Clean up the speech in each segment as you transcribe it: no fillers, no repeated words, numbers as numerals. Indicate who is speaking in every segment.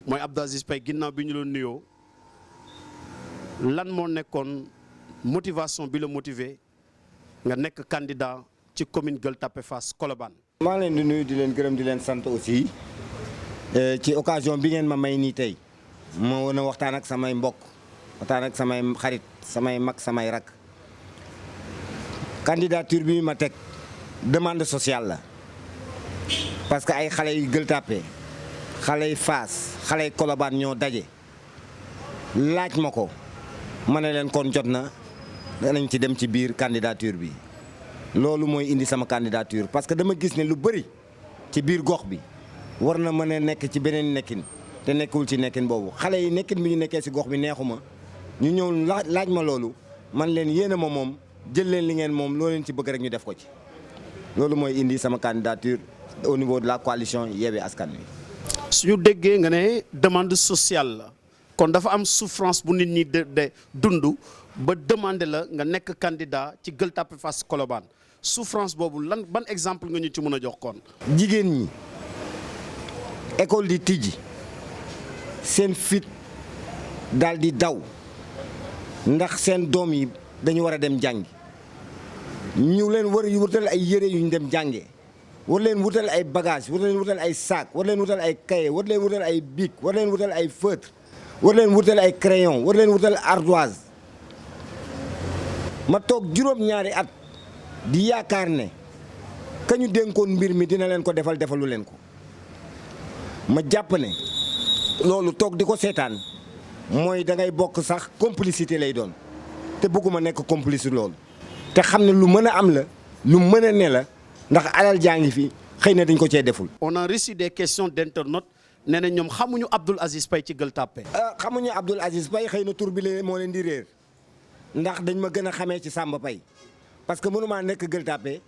Speaker 1: mooy Abdou Aziz Paye ginnaaw bi ñu la nuyoo lan moo nekkoon motivation bi la motiver nga nekk candidat ci commune Gueule Tapée Fass Colobane.
Speaker 2: maa ngi leen di nuyu di leen gërëm di leen sant aussi ci occasion bi ngeen ma may nii tey ma woon a waxtaan ak samay mbokk waxtaan ak samay xarit samay mag samay rak candidature bi ma teg demande sociale la parce que ay xale yu Gueule Tapée xale yu Fass xale yu Colobane ñoo daje laaj ma ko ma ne leen kon jot na danañ ci dem ci biir candidature bi loolu mooy indi sama candidature parce que dama gis ne lu bëri ci biir gox bi war na mën a nekk ci beneen nekkin te nekkul ci nekkin boobu xale yi nekkin bi ñu nekkee si gox bi neexuma ñu ñëw laaj ma loolu man leen yéene ma moom jël leen li ngeen moom loo leen ci bëgg rek ñu def ko ci loolu mooy indi sama candidature au niveau de la coalition Yewwi Askan Wi.
Speaker 1: suñu déggee nga ne demande sociale la kon dafa am souffrance bu nit ñi de dund ba demandé la nga nekk candidat ci Gueule Tapée Fass Colobane souffrance boobu lan ban exemple nga ñu ci mën a jox kon.
Speaker 2: jigéen ñi école di tijji seen fit daal di daw ndax seen doom yi dañu war a dem jàngi ñu leen war a wutal ay yére yu ñu dem jàngee war leen wutal ay bagage war leen wutal ay sac war leen wutal ay cahier war leen wutal ay bic war leen wutal ay feutre war leen wutal ay crayon war leen wutal ardoise ma toog juróom-ñaari at di yaakaar ne ka ñu dénkoon mbir mi dina leen ko defal defalu leen ko ma jàpp ne loolu toog di ko seetaan mooy da ngay bokk sax complicité lay doon te bëgguma nekk complice loolu te xam ne lu mën a am la lu mën a ne la ndax alal jaa ngi fi xëy na dañ ko cee deful.
Speaker 1: on a reçu des questions d'internautes nee na ñoom xamuñu Abdou Aziz Paye ci Gueule Tapée.
Speaker 2: xamuñu Abdou Aziz Paye xëy na tur bi moo leen di réer ndax dañ ma gën a xamee ci Samba Paye parce que mënumaa nekk Gueule Tapée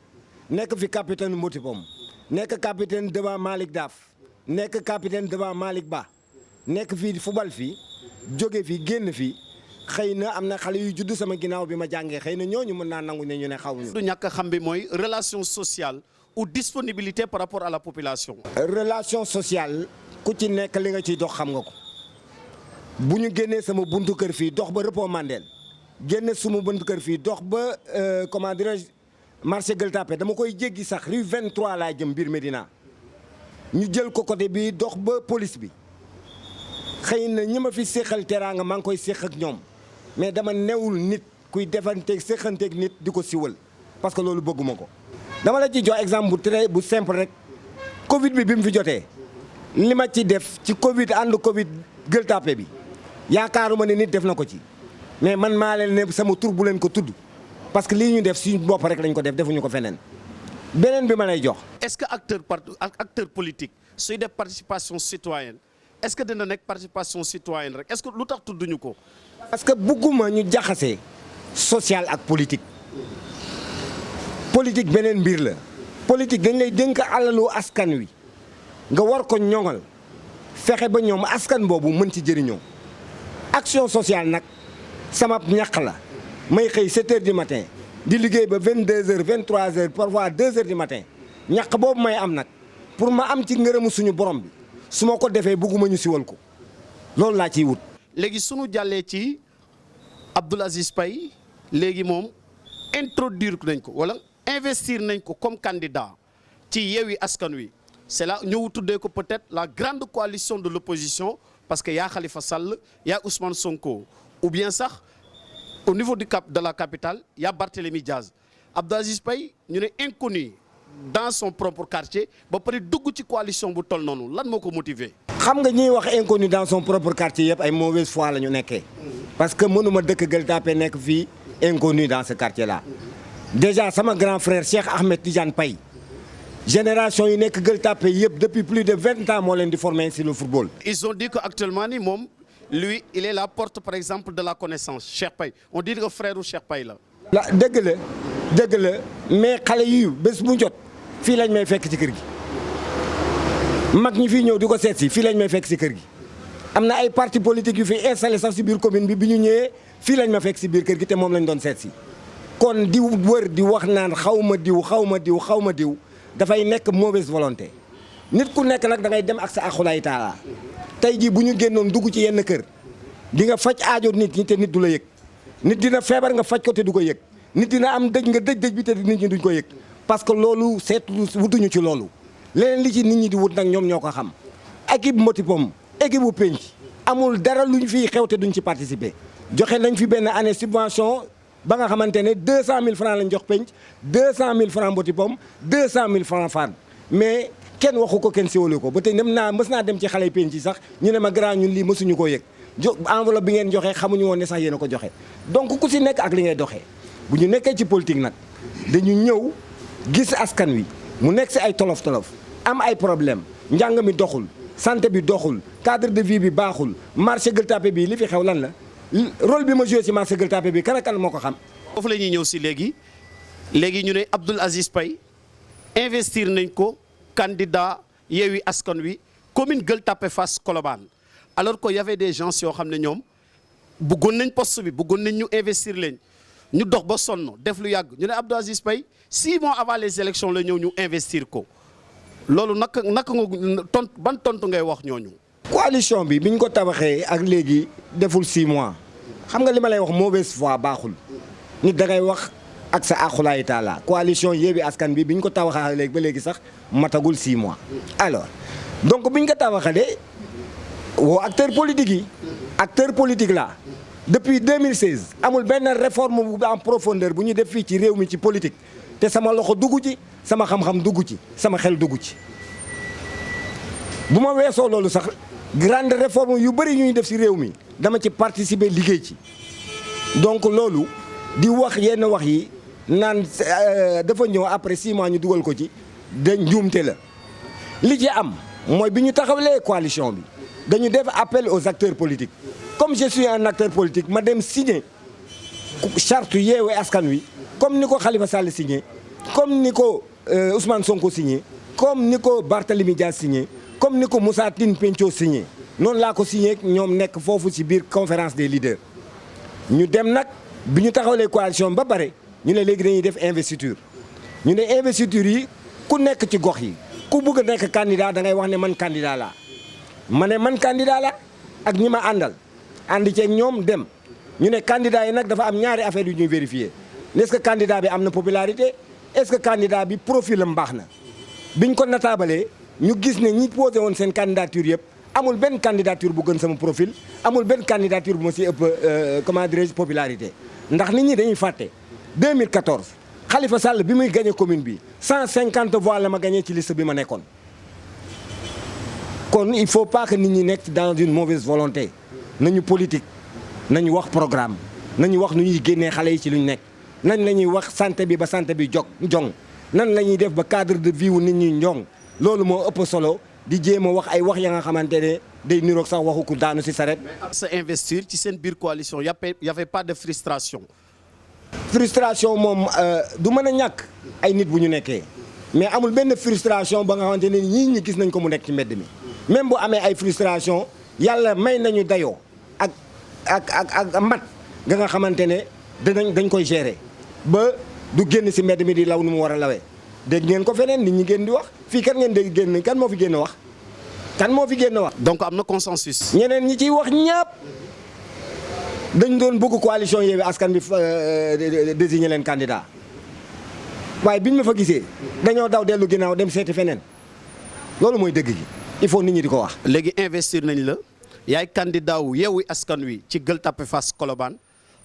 Speaker 2: nekk fi capitaine Motipom nekk capitaine devant Malick Daf nekk capitaine devant Malick Ba nekk fii football fii jóge fii génn fii xëy na am na xale yu judd sama ginnaaw bi ma jàngee xëy na ñooñu mën naa nangu ne ñu ne xawuñu.
Speaker 1: du ñàkk a xam bi mooy relation sociale ou disponibilité par rapport à la population.
Speaker 2: relation sociale ku ci nekk li nga ciy dox xam nga ko bu ñu génnee sama buntu kër fii dox ba Repos Mandel génne suma buntu kër fii dox ba comment dirais-je marché Gueule Tapée dama koy jéggi sax rue 23 laa jëm biir Médina ñu jël ko côté bi dox ba police bi xëy na ñi ma fi séqal teraanga maa ngi koy séq ak ñoom mais dama newul nit kuy defanteeg séqanteeg nit di ko siwal parce que loolu bëgguma ko. dama la ci jox exemple bu simple rek Covid bi mu fi jotee li ma ci def ci Covid ànd Covid Gueule Tapée bi yaakaaruma ne nit def na ko ci mais man maa leen ne sama tur bu leen ko tudd parce que lii ñu def suñu bopp rek lañ ko def defuñu ko feneen beneen bi ma lay jox.
Speaker 1: est-ce que acteur politique suy def participation citoyenne est-ce que dina nekk participation citoyenne rek est-ce que lu tax tudduñu ko.
Speaker 2: parce que bugguma ñu jaxase social ak politique politique beneen mbir la politique dañ lay dénk alalu askan wi nga war ko ñoŋal fexe ba ñoom askan boobu mën ci jëriñoo action sociale nag sama ñaq la may xëy 7 heures du matin di liggéey ba 22 heures 23 heures parfois 2 heures du matin ñaq boobu may am nag pour ma am ci ngërëmu suñu borom bi su ma ko defee bugguma ñu siwal ko loolu laa ciy wut.
Speaker 1: léegi sunu jàllee ci Abdou Aziz Paye léegi moom introduire nañ ko wala investir nañ ko comme candidat ci Yewwi Askan Wi c'est là ñëw tuddee ko peut-être la grande coalition de l'opposition parce que yaa Khalifa Sall yaa Ousmane Sonko ou bien sax au niveau de la capitale yaa Barthélémy Diaz Abdou Aziz Paye ñu ne inconnu dans son propre quartier ba pare dugg ci coalition bu toll noonu lan moo ko motiver.
Speaker 2: xam nga ñuy wax inconnu dans son propre quartier yëpp ay mauvaise foi la ñu nekkee parce que mënuma dëkk Gueule Tapée nekk fii inconnu dans ce quartier là déjà sama grand frère Cheikh Ahmed Tidiane Paye génération yi nekk Gueule Tapée yëpp depuis plus de 20 ans moo leen di former sur le football.
Speaker 1: ils ont dit que actuellement ni moom lui il est la porte par exemple de la connaissance Cheikh Paye on dit que frère u Cheikh Paye la.
Speaker 2: dëgg la mais xale yu bés bu jot fii lañ may fekk ci kër gi. mag ñi fii ñëw di ko seet si fii lañ may fekk si kër gi am na ay parti politique yu fi installé sax si biir commune bi ñu ñëwee fii lañ ma fekk si biir kër gi te moom lañ doon seet si kon di wër di wax naan xaw ma diw dafay nekk mauvaise volonté nit ku nekk nag da ngay dem ak sa axulaay taala tey jii bu ñu génnoon dugg ci yenn kër di nga faj aajo nit ñi te nit du la yëg nit dina feebar nga faj ko te du ko yëg nit dina am dëj nga dëj bi te nit ñi duñ ko yëg parce que loolu wutuñu ci loolu leneen li ci nit ñi di wut nag ñoom ñoo ko xam équipe Motipom équipe bu penc amul dara luñ fiy xew te duñ ci participer joxe nañ fi benn année subvention ba nga xamante ne 200 000 francs lañ jox penc 200 000 francs Motipom 200 000 francs Fane mais kenn waxu ko kenn siwalu ko ba tey mës naa dem ci xale penc yi sax ñu ne ma grand ñun lii mësuñu koo yëg enveloppe bi ngeen joxe xamuñu woon ne sax yéen a ko joxe donc ku si nekk ak li ngay doxee bu ñu nekkee ci politique nag dañu ñëw gis askan wi mu nekk si ay tolof-tolof am ay problème njàng mi doxul santé bi doxul cadre de vie bi baaxul marché Gueule Tapée bi li fi xew lan la rôle bi ma joué si marché Gueule Tapée bi kan ak kan moo ko xam.
Speaker 1: foofu la ñuy ñëw si léegi ñu ne Abdoul Aziz Paye investir nañ ko candidat Yewwi Askan Wi commune Gueule Tapée Fass Colobane alors que y avait des gens yoo xam ne ñoom bëggoon nañ poste bi bëggoon nañ ñu investir leen ñu dox ba sonn def lu yàgg ñu ne Abdoul Aziz Paye 6 mois avant les élections la ñëw ñu investir ko loolu naka nga ban tontu ngay wax ñooñu.
Speaker 2: coalition bi biñ ko tabaxee ak léegi deful 6 mois xam nga li ma lay wax mauvaise foi baaxul nit da ngay wax ak sa aqulaay taala coalition Yewwi Askan bi biñ ko tabaxee léegi ba léegi sax matagul 6 mois. alors donc biñ ko tabaxee woo acteur politique la depuis 2016 amul benn réforme bu en profondeur bu ñu def fii ci réew mi ci politique te sama loxo dugg ci sama xam-xam dugg ci sama xel dugg ci bu ma weesoo loolu sax grande réforme yu bëri yu ñu def ci réew mi dama ci participer liggéey ci donc loolu di wax yenn wax yi naan dafa ñëw après 6 mois ñu dugal ko ci de njuumte la li ci am mooy bi ñu taxawalee coalition bi dañu def appel aux acteurs politiques comme je suis un acteur politique ma dem signer charte Yewwi Askan Wi comme ni ko Khalifa Sall signé comme ni ko Ousmane Sonko signé comme ni ko Barthélémy Dias signé comme ni ko Moussa Tine Pencho signé noonu laa ko signé ñoom nekk foofu ci biir conférence des leaders ñu dem nag bi ñu taxawalee coalition ba pare ñu ne léegi dañuy def investiture ñu ne investiture yi ku nekk ci gox yi ku bëgg a nekk candidat da ngay wax ne man candidat laa ma ne man candidat la ak ñi ma àndal àndi ceeg ñoom dem ñu ne candidat yi nag dafa am ñaari affaire yu ñuy vérifier est-ce que candidat bi am na popularité est-ce que candidat bi profil am baax na biñ ko nataabalee ñu gis ne ñi posé woon seen candidature yëpp amul benn candidature bu gën sama profil amul benn candidature bu ma si ëpp comment dirais-je popularité ndax nit ñi dañuy fàtte 2014 Khalifa Sall bi muy gagné commune bi 150 voix la ma gagné ci liste bi ma nekkoon kon il faut pas que nit ñi nekk dans une mauvaise volonté nañu politique nañu wax programme nañu wax nu ñuy génnee xale yi ci lu ñu nekk nañ la ñuy wax santé bi ba santé bi jong nan la ñuy def ba cadre de vie wu nit ñi njong loolu moo ëpp solo di jéem a wax ay wax ya nga xamante ne day niroog sax waxu ku daanu si saret
Speaker 1: sa investir ci seen biir coalition y avait pas de frustration.
Speaker 2: frustration moom du mën a ñàkk ay nit bu ñu nekkee mais amul benn frustration ba nga xamante ne ñi gis nañ ko mu nekk ci mbedd mi même bu amee ay frustration yàlla may nañu dayoo ak mat nga xamante ne dañ koy gérer ba du génn si mbedd mi di law nu mu war a lawee dégg ngeen ko feneen nit ñi génn di wax fii kan ngeen dégg génn kan moo fi génn wax kan moo fi génn wax.
Speaker 1: donc am na consensus.
Speaker 2: ñeneen ñi ciy wax ñëpp dañ doon bëgg coalition Yewwi Askan bi désigné leen candidat waaye biñ ma fa gisee dañoo daw dellu ginnaaw dem seeti feneen loolu mooy dëgg gi il faut nit ñi di ko wax.
Speaker 1: léegi investir nañ la yaay candidat wu Yewwi Askan Wi ci Gueule Tapée Fass Colobane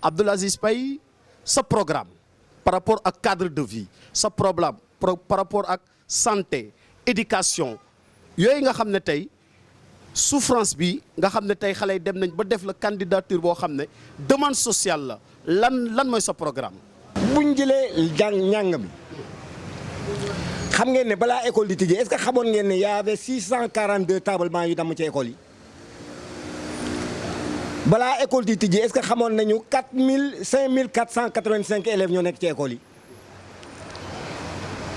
Speaker 1: Abdoul Aziz Paye sa programme par rapport ak cadre de vie sa problème par rapport ak santé éducation yooyu nga xam ne tey souffrance bi nga xam ne tey xale yi dem nañ ba def la candidature boo xam ne demande sociale la lan mooy sa programme.
Speaker 2: buñ jëlee njàng mi xam ngeen ne balaa école di tijjee est-ce que xamoon ngeen ne y avait 642 table bancs yu damm ci école yi balaa école di tijjee est-ce que xamoon nañu 5485 élèves ñoo nekk ci école yi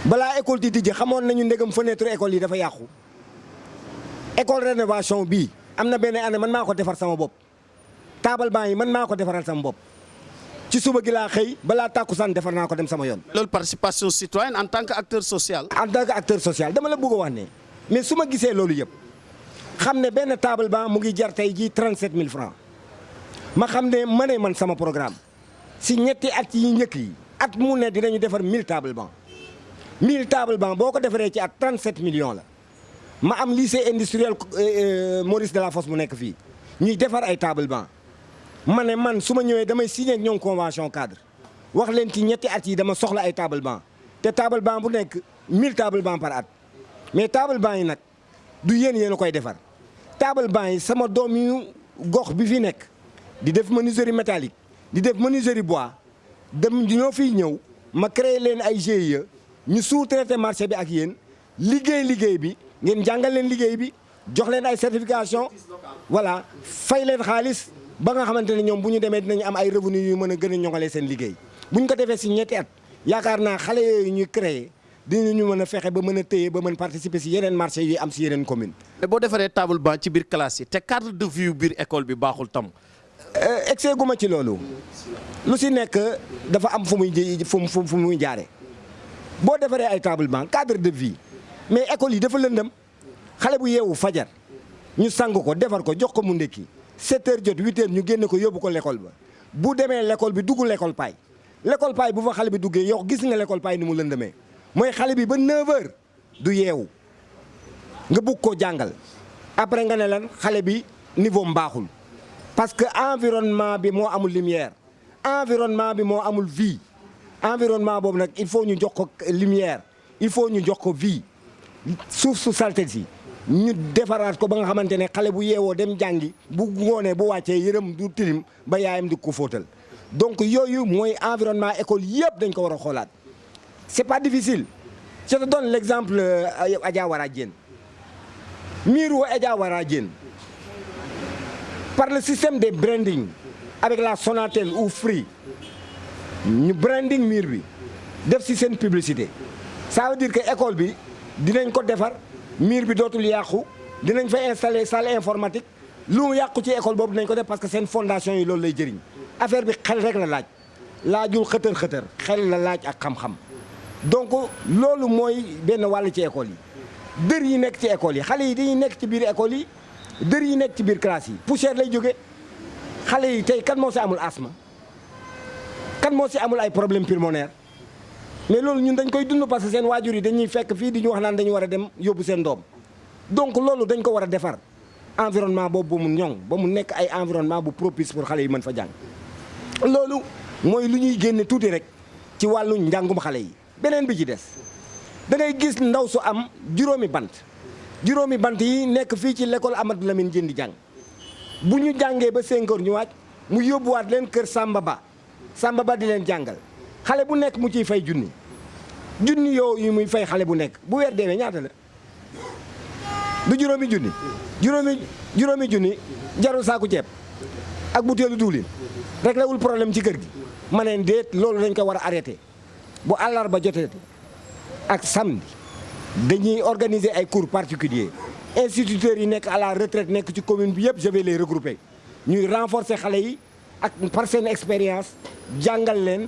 Speaker 2: balaa école di tijjee xamoon nañu ndegam fenêtre école yi dafa yàqu école rénovation bii am na benn année man maa ko defar sama bopp table bancs yi man maa ko defaral sama bopp ci suba gi laa xëy balaa tàkkusaan defar naa ko dem sama yoon.
Speaker 1: loolu participation citoyenne en tant que acteur social.
Speaker 2: en tant que acteur social dama la bëgg a wax ne mais su ma gisee loolu yëpp xam ne benn table banc mu ngi jar tey jii 37 000 francs ma xam ne man sama programme si ñetti at yi njëkk yi at mu ne dinañu defar 1000 table banc 1000 table banc boo ko defaree ci at 37 millions la ma am lycée industriel Maurice Delafosse mu nekk fii ñuy defar ay table banc ma ne man su ma ñëwee damay signé ak ñoom convention cadre wax leen ci ñetti at yi dama soxla ay table banc te table banc bu nekk 1000 table banc par at mais table banc yi nag du yéen a koy defar table banc yi sama doom yu gox bi fi nekk di def menuiserie métallique di def menuiserie bois dem ñoo fiy ñëw ma créé leen ay GIE ñu sous-traité marché bi ak yéen liggéey bi ngeen jàngal leen liggéey bi jox leen ay certification voilà fay leen xaalis ba nga xamante ne ñoom bu ñu demee dinañu am ay revenus yu mën a gën a ñoŋalee seen liggéey bu ñu ko defee si ñetti at yaakaar naa xale yooyu ñuy créé dinañu mën a fexe ba mën a téye ba mën participer si yeneen marché yi am si yeneen commune
Speaker 1: mais boo defaree table banc ci biir classe yi te cadre de vie biir école bi baaxul tam.
Speaker 2: excès gu ma ci loolu lu si nekk dafa am fu muy jaare boo defaree ay table banc cadre de vie mais école yi dafa lëndëm xale bu yeewu fajar ñu sang ko defar ko jox ko mu ndekki 7 heures jot 8 heures ñu génne ko yóbbu ko l'école ba bu demee l'école bi dugg l'école paay bu fa xale bi duggee yow gis nga l'école paay ni mu lëndëmee mooy xale bi ba 9 heures du yeewu nga bugg koo jàngal après nga ne lan xale bi niveau mbaaxul parce que environnement bi moo amul lumière environnement bi moo amul vie environnement boobu nag il faut ñu jox ko lumière il faut ñu jox ko vie suuf su salte si ñu defaraat ko ba nga xamante ne xale bu yeewoo dem jàngi bu ngoonee bu wàccee yërëm du tilim ba yaayam di ko fóotal donc yooyu mooy environnement école yëpp dañ ko war a xoolaat c'est pas difficile je te donne l'exemple Adja Wara Diène miiru Adja Wara Diène par le système de branding avec la Sonatel ou Free ñu branding miir bi def ci seen publicité ça veut dire que école bi dinañ ko defar miir bi dootul yàqu dinañ fa installer salle informatique lu yàqu ci école boobu dinañ ko def parce que seen fondation yi loolu lay jëriñ affaire bi xel rek la laajul xëtër xel la laaj ak xam-xam donc loolu mooy benn wàll ci école yi dër yi nekk ci école yi xale yi dañuy nekk ci biir école yi dër yi nekk ci biir classe yi poussière lay jóge xale yi tey kan moo si amul asthme kan moo si amul ay problème pulmonaire mais loolu ñun dañ koy dund parce que seen waajur yi dañuy fekk fii di ñu wax naan dañu war a dem yóbbu seen doom donc loolu dañ ko war a defar environnement boobu ba mu ñoŋ ba mu nekk ay environnement bu propice pour xale yi mën fa jàng loolu mooy lu ñuy génne tuuti rek ci wàllu njàngum xale yi beneen bi ci des da ngay gis ndaw su am juróomi bant yi nekk fii ci l'école Amadou Lamine Diène di jàng bu ñu jàngee ba 5 heures ñu wàcc mu yóbbuwaat leen kër Samba Ba di leen jàngal xale bu nekk mu ciy fay junni yooyu muy fay xale bu nekk bu weer deewee ñaata la du juróomi junni jarul saaku ceeb ak butéelu diwlin réglé wul problème ci kër gi ma neen déet loolu dañ ko war a arrêté bu àllarba jotee ak samedi dañuy organiser ay cours particuliers instituteurs yi nekk à la retraite nekk ci commune bi yëpp je vais les regrouper ñuy renforcer xale yi ak par seen expérience jàngal leen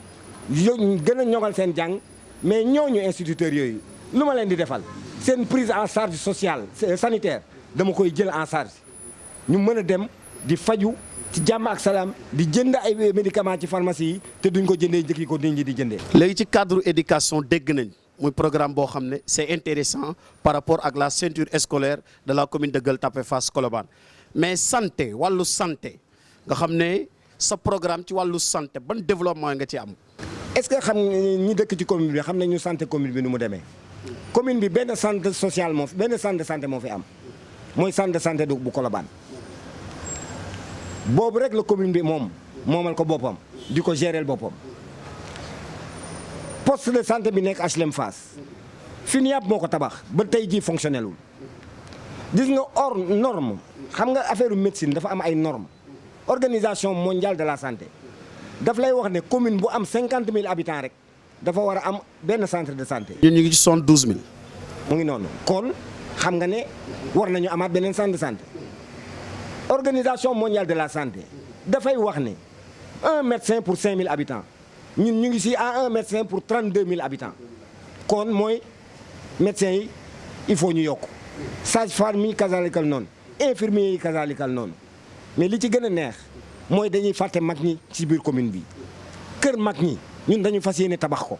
Speaker 2: gën a ñoŋal seen jàng mais ñooñu instituteurs yooyu lu ma leen di defal seen prise en charge sociale sanitaire dama koy jël en charge ñu mën a dem di faju ci jàmm ak salaam di jënd ay médicaments ci pharmacie yi te duñ ko jëndee njëkk yi ko nit ñi di jëndee.
Speaker 1: léegi ci cadre éducation dégg nañ muy programme boo xam ne c'est intéressant par rapport ak la ceinture scolaire de la commune de Gueule Tapée Fass Colobane mais santé wàllu santé nga xam ne sa programme ci wàllu santé ban développement nga ci am.
Speaker 2: est-ce que xam ñi dëkk ci commune bi xam nañu santé commune bi nu mu demee commune bi benn centre social benn centre de santé moo fi am mooy centre de santé bu Colobane boobu rek la commune bi moomal ko boppam di ko gérer boppam. poste de santé bi nekk HLM Fass FINIAB moo ko tabax ba tey jii fonctionnel wul gis nga hors norme xam nga affaire médecine dafa am ay normes organisation mondiale de la santé daf lay wax ne commune bu am 50 000 habitants rek dafa war a am benn centre de santé.
Speaker 1: ñun ñu ngi ci 72 000.
Speaker 2: mu ngi noonu kon xam nga ne war nañu amaat beneen centre de santé organisation mondiale de la santé dafay wax ne un médecin pour 5 000 habitants. ñun ñu ngi si à un médecin pour 32 000 habitants kon mooy médecins yi il faut ñu yokk sage-femme yi kasalikal noonu infirmiers yi kasaalikal noonu mais li ci gën a neex mooy dañuy fàtte mag ñi ci biir commune bi kër mag ñi ñun dañu fas yéene tabax ko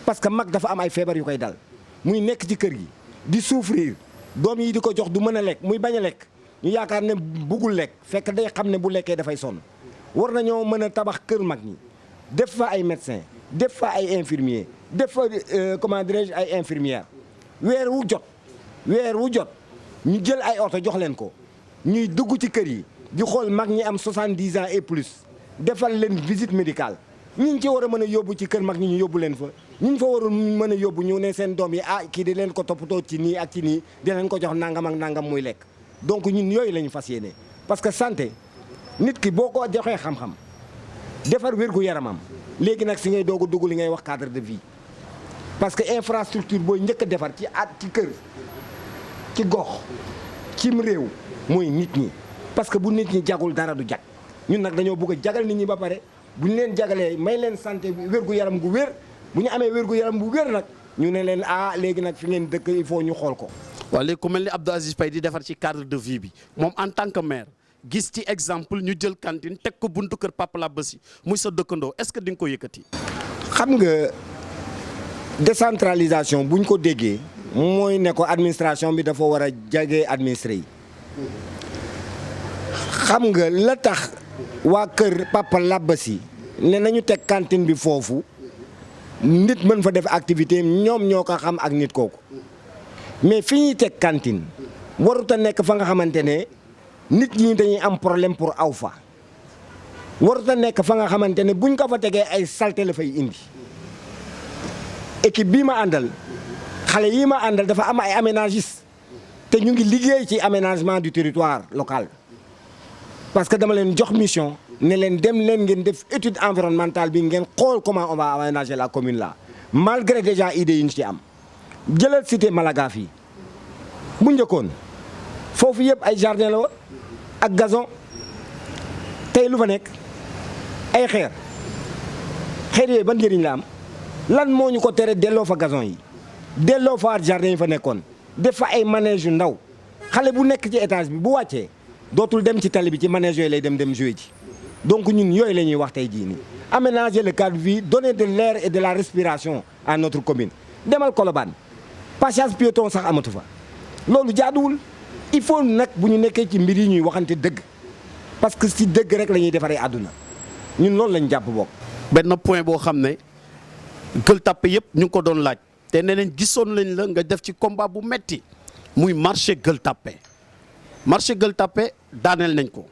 Speaker 2: parce que mag dafa am ay feebar yu koy dal muy nekk ci kër gi di souffrir doom yi di ko jox du mën a lekk muy bañ a lekk ñu yaakaar ne buggul lekk fekk day xam ne bu lekkee dafay sonn war nañoo mën a tabax kër mag ñi def fa ay médecins def fa ay infirmiers def fa comment dirais-je ay infirmières weer wu jot ñu jël ay oto jox leen ko ñuy dugg ci kër yi di xool mag ñi am 70 ans et plus defal leen visite médicale ñi ci war a mën a yóbbu ci kër mag ñi ñu yóbbu leen fa ñi fa warul mën a yóbbu ñu ne seen doom yi kii di leen ko toppatoo ci nii ak ci nii di leen ko jox nangam ak nangam muy lekk donc ñun yooyu la ñu fas yéene parce que santé nit ki boo ko joxee xam-xam defar wérgu yaramam léegi nag si ngay doog a dugg li ngay wax cadre de vie parce que infrastructure booy njëkk a defar ci kër ci gox cim réew mooy nit ñi parce que bu nit ñi jagul dara du jag ñun nag dañoo bëgg a jagal nit ñi ba pare bu ñu leen jagalee may leen santé wérgu yaram gu wér bu ñu amee wérgu yaram bu wér nag ñu ne leen léegi nag fi ngeen dëkk il faut ñu xool ko.
Speaker 1: waaw léegi ku mel ni Abdou Aziz Paye di defar ci cadre de vie bi moom en tant que maire gis ci exemple ñu jël cantine teg ko buntu kër Papa Labassi muy sa dëkkandoo est-ce que di nga ko yëkkati.
Speaker 2: xam nga décentralisation buñ ko déggee mooy ne ko administration bi dafa war a jege administré yi xam nga la tax waa kër Papa Labassi ne nañu teg cantine bi foofu nit mën fa def activité ñoom ñoo ko xam ak nit kooku mais fi ñuy teg cantine warut a nekk fa nga xamante ne nit ñi dañuy am problème pour aw fa warut a nekk fa nga xamante ne buñ ko fa tegee ay saleté la fay indi équipe bii ma àndal xale yii ma àndal dafa am ay aménagistes te ñu ngi liggéey ci aménagement du territoire local parce que dama leen jox mission ne leen dem leen ngeen def étude environnementale bi ngeen xool comment on va aménager la commune là malgré déjà idées yi ñu ci am jëlal cité Malaga fii bu njëkkoon foofu yëpp ay jardin la woon ak gazon tey lu fa nekk ay xeer yooyu ban njëriñ la am lan moo ñu ko tere delloo fa gazon yi delloo fa jardin yi fa nekkoon def fa ay manège yu ndaw xale bu nekk ci étage bi bu wàccee dootul dem ci tali bi ci manège yooyu lay dem jouer ji donc ñun yooyu la ñuy wax tey jii nii aménager le cadre de vie donner de l'air et de la respiration à notre commune demal Colobane passage piéton sax amatu fa loolu jaaduwul il faut nag bu ñu nekkee ci mbir yi ñuy waxante dëgg parce que si dëgg rek la ñuy defaree àdduna ñun loolu lañ jàpp bokk.
Speaker 1: benn point boo xam ne Gueule Tapée yëpp ñu ngi ko doon laaj te nee nañ gisoon lañ la nga def ci combat bu metti muy marché Gueule Tapée daaneel nañ ko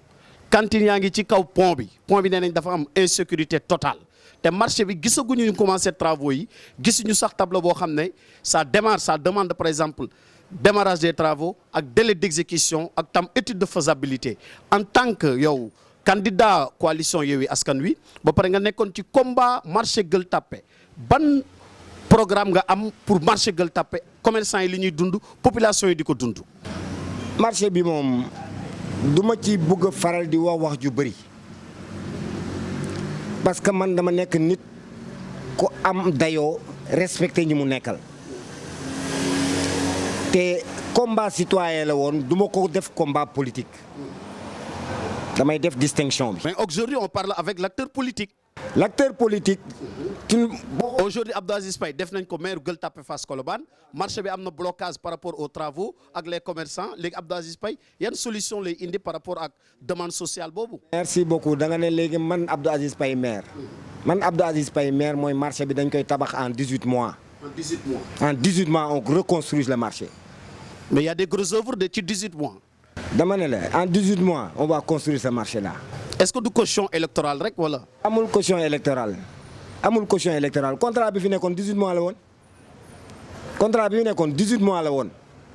Speaker 1: cantine yaa ngi ci kaw pont bi nee nañ dafa am insécurité totale te marché bi gisaguñu ñu commencé travaux yi gisuñu sax tableau boo xam ne ça demande par exemple démarrage des travaux ak délai d'exécution ak tam étude de faisabilité en tant que yow candidat coalition Yewwi Askan Wi ba pare nga nekkoon ci combat marché Gueule Tapée ban programme nga am pour marché Gueule Tapée commerçant yi li ñuy dund population yi di ko dund.
Speaker 2: marché bi moom duma ci bëgg a faral di wax ju bëri parce que man dama nekk nit ku am dayoo respecté ñi mu nekkal te combat citoyen la woon duma ko def combat politique damay def distinction bi.
Speaker 1: mais aujourd'hui on parle avec l'acteur politique.
Speaker 2: l'acteur politique.
Speaker 1: aujourd'hui Abdou Aziz Paye def nañ ko maire Gueule Tapée Fass Colobane marché bi am na blocage par rapport aux travaux ak les commerçants léegi Abdou Aziz Paye yan solution lay indi par rapport ak demande sociale boobu.
Speaker 2: merci beaucoup da nga ne léegi man Abdou Aziz Paye maire mooy marché bi dañ koy tabax en 18 mois. En 18 mois on reconstruit le marché.
Speaker 1: mais il y a des grosses œuvres de ci 18 mois.
Speaker 2: dama ne la en 18 mois on va construire ce marché là.
Speaker 1: est-ce que du caution électorale rek wala.
Speaker 2: amul caution électorale contrat bi fi nekkoon 18 mois la woon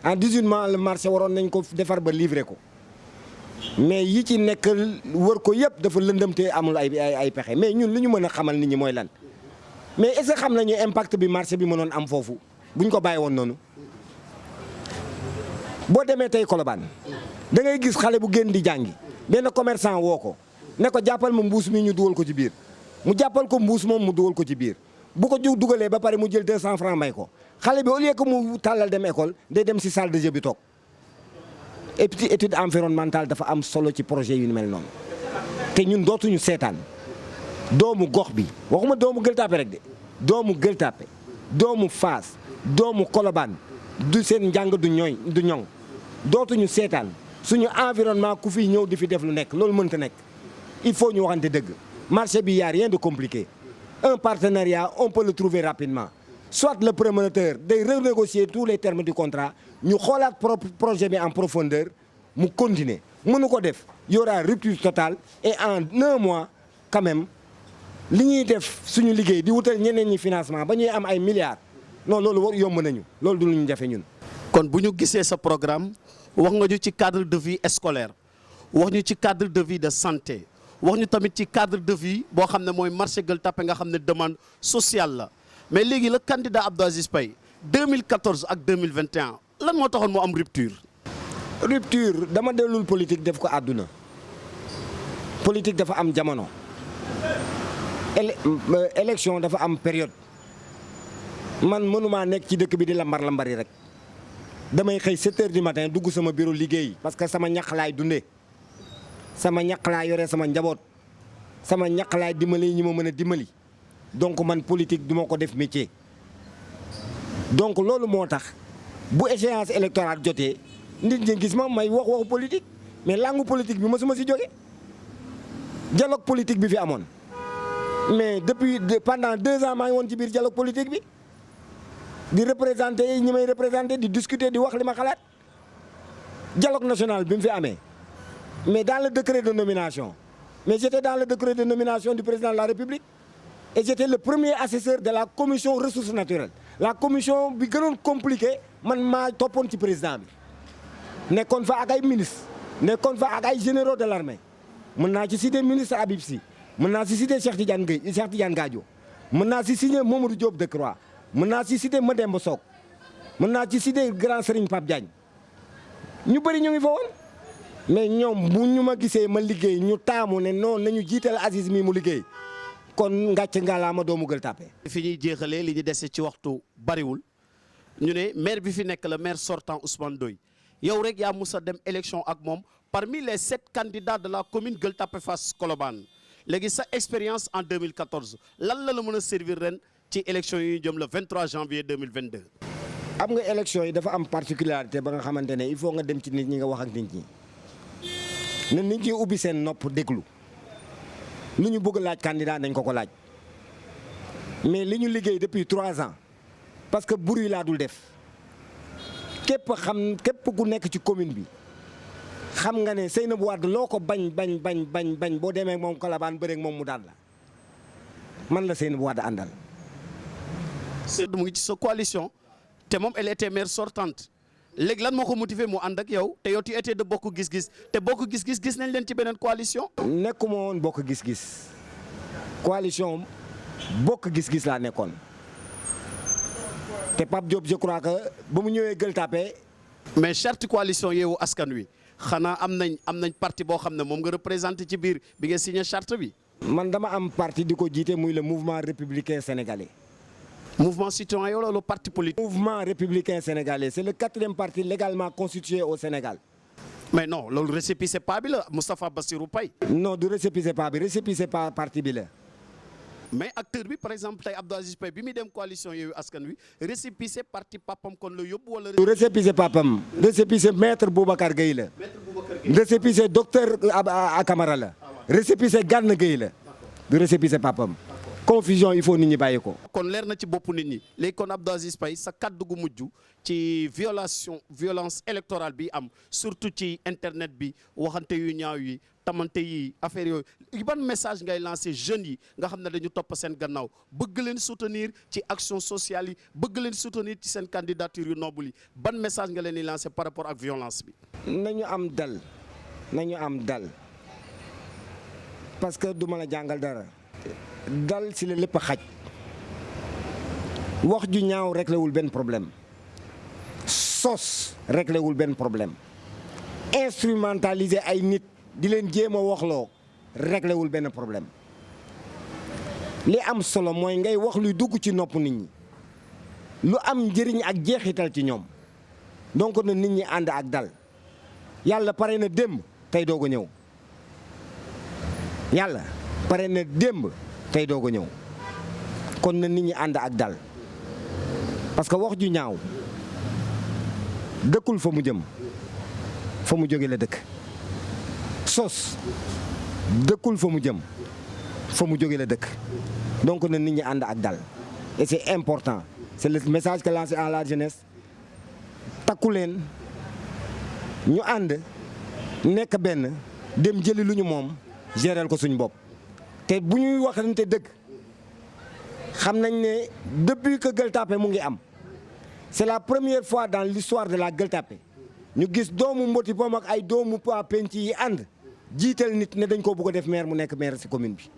Speaker 2: en 18 mois le marché waroon nañ ko defar ba livrer ko mais yi ci nekk wër ko yëpp dafa lëndëmte amul ay pexe mais ñun li ñu mën a xamal nit ñi mooy lan mais est-ce que xam nañu impact bi marché bi mënoon am foofu bu ñu ko bàyyi woon noonu. boo demee tey Colobane da ngay gis xale bu génn di jàngi benn commerçant woo ko ne ko jàppal ma mbuus mi ñu dugal ko ci biir mu jàppal ko mbuus moom mu dugal ko ci biir bu ko dugalee ba pare mu jël 200 francs may ko xale bi au lieu que mu tàllal dem école day dem si salle de jeu bi toog étude environnementale dafa am solo ci projet yu mel noonu te ñun dootuñu seetaan doomu gox bi waxuma doomu Gueule Tapée rek de doomu Gueule Tapée doomu Fass doomu Colobane du seen njàng du ñoŋ dootuñu seetaan suñu environnement ku fi ñëw di fi def lu nekk loolu mënta nekk il faut ñu waxante dëgg marché bi y a rien de compliqué un partenariat on peut le trouver rapidement soit le promoteur day renégocier tous les termes du contrat ñu xoolaat projet bi en profondeur mu continuer mënu ko def y aura rupture totale et en 1 mois quand même li ñuy def suñu liggéey di wutal ñeneen ñi financement ba ñuy am ay milliards non loolu war yomb nañu loolu du lu ñu jafe ñun.
Speaker 1: kon bu ñu gisee sa programme wax nga ñu ci cadre de vie scolaire wax ñu ci cadre de vie de santé wax ñu tamit ci cadre de vie boo xam ne mooy marché Gueule Tapée nga xam ne demande sociale la mais léegi le candidat Abdou Aziz Paye 2014 ak 2021 lan moo taxoon mu am rupture.
Speaker 2: rupture dama dellul politique def ko àdduna politique dafa am jamono élection dafa am période man mënumaa nekk ci dëkk bi di lambari rek damay xëy 7 heures du matin dugg sama bureau liggéey parce que sama ñaq laay dundee sama ñaq laay yore sama njaboot sama ñaq laay dimbali ñi ma mën a dimbali donc man politique du ma ko def métier donc loolu moo tax bu échéance électorale jotee nit ñi gis ma may waxu politique mais langue politique bi mosuma si jóge dialogue politique bi fi amoon mais pendant 2 ans maa ngi woon ci biir dialogue politique bi di représenter ñi may représenter di discuter di wax li ma xalaat dialogue national bi mu fi amee mais dans le décret de nomination mais j'étais dans le décret de nomination du président de la République et j'étais le premier assesseur de la commission ressources naturelles la commission bi gënoon compliqué man maa toppoon ci président bi nekkoon fa ak ay ministres nekkoon fa ak ay généraux de l'armée mën naa ci citer ministre Habib Sy mën naa ci citer Cheikh Tidiane Gadio mën naa ci citer Mamadou Diop Decroix mën naa ci citer Mademba Sock mën naa ci citer grand Serigne Pape Diagne ñu bëri ñu ngi fa woon mais ñoom bu ñu ma gisee ma liggéey ñu taamu ne non nañu jiital Aziz mi mu liggéey kon ngàcc ngalaama doomu Gueule Tapée.
Speaker 1: fi ñuy jeexalee li ñu dese ci waxtu bariwul ñu ne maire bi fi nekk la maire sortant Ousmane Ndoye yow rek yaa mus a dem élection ak moom parmi les 7 candidats de la commune Gueule Tapée Fass Colobane léegi sa expérience en 2014 lan la mën a servir ren ci élection yi ñu jëm le 23 janvier 2022.
Speaker 2: am nga élection yi dafa am particularité ba nga xamante ne il faut nga dem ci nit ñi nga wax ak nit ñi ne nit ñi ubbi seen nopp déglu lu ñu bëgg laaj candidat nañ ko laaj mais li ñu liggéey depuis 3 ans parce que bruit laa dul def képp ku nekk ci commune bi xam nga ne Seynabou Wade loo ko bañ boo demee moom Colobane bëreeg moom mu daan la man la Seynabou Wade àndal.
Speaker 1: mu ngi ci sa coalition te moom elle était maire sortante léegi lan moo ko motivé mu ànd ak yow te yow tu étais de bokk gis-gis te bokk gis-gis gis nañ leen ci beneen coalition.
Speaker 2: nekkuma woon bokk gis-gis coalition bokk gis-gis laa nekkoon te Pape Diop je crois que ba mu ñëwee Gueule Tapée.
Speaker 1: mais charte coalition Yewwi Askan Wi xanaa am nañ parti boo xam ne moom nga représenté ci biir bi nga signé charte bi.
Speaker 2: man dama am parti di ko jiite muy le mouvement républicain sénégalais.
Speaker 1: mouvement citoyen yow loolu parti politique.
Speaker 2: mouvement républicain sénégalais c'est le 4e parti légalement constitué au Sénégal.
Speaker 1: mais non loolu récépissé pas bi la Moustapha Bassirou Paye.
Speaker 2: non du récépissé pas bi récépissé pas parti bi la.
Speaker 1: mais acteur bi par exemple tey Abdou Aziz Paye bi muy dem coalition Yewwi Askan Wi récépissé parti papam kon la yóbbu wala.
Speaker 2: du récépissé papam récépissé maître Boubacar Gueye la. récépissé docteur Akamara la. récépissé Gana Gueye la. du récépissé papam. confusion il faut nit ñi bàyyi ko.
Speaker 1: kon leer na ci boppu nit ñi léegi kon Abdou Aziz Paye sa kaddu gu mujj ci violence électorale bi am surtout ci internet bi waxante yu ñaaw yi tamante yi affaire yooyu ban message ngay lancer jeunes yi nga xam ne dañu topp seen gannaaw bëgg leen soutenir ci action sociale yi bëgg leen soutenir ci seen candidature yu noble yi ban message nga leen di lancer par rapport ak violence bi.
Speaker 2: nañu am dal parce que du ma la jàngal dara. dal si la lépp a xaj wax ju ñaaw réglé wul benn problème sos réglé wul benn problème instrumentaliser ay nit di leen jéem a waxloo réglé wul benn problème li am solo mooy ngay wax luy dugg ci nopp nit ñi lu am njëriñ ak jeexital ci ñoom donc na nit ñi ànd ak dal yàlla pare na démb tey doog a ñëw yàlla pare na démb tey doog a ñëw kon na nit ñi ànd ak dal parce que wax ju ñaaw dëkkul fa mu jëm fa mu jóge la dëkk sos dëkkul fa mu jëm fa mu jóge la dëkk donc na nit ñi ànd ak dal et c'est important c'est le message que lancé à la jeunesse takku leen ñu ànd nekk benn dem jëli lu ñu moom gérer ko suñ bopp te bu ñuy waxante dëgg xam nañ ne depuis que Gueule Tapée mu ngi am c'est la première fois dans l'histoire de la Gueule Tapée ñu gis doomu Mboti Pom ak ay doomu waa penc yi ànd jiital nit ne dañ ko bëgg a def maire mu nekk maire ci commune bi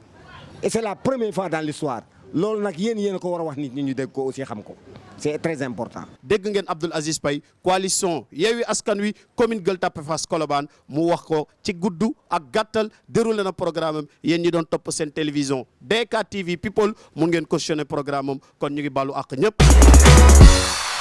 Speaker 2: et c'est la première fois dans l'histoire loolu nag yéen a ko war a wax nit ñi ñu dégg ko aussi xam ko c'est très important.
Speaker 1: dégg ngeen Abdoul Aziz Paye coalition Yewwi Askan Wi commune Gueule Tapée Fass Colobane mu wax ko ci gudd ak gàttal déroulé na programme am yéen ñi doon topp seen télévision DK TV People mun ngeen cautionner programme am kon ñu ngi baalu àq ñëpp.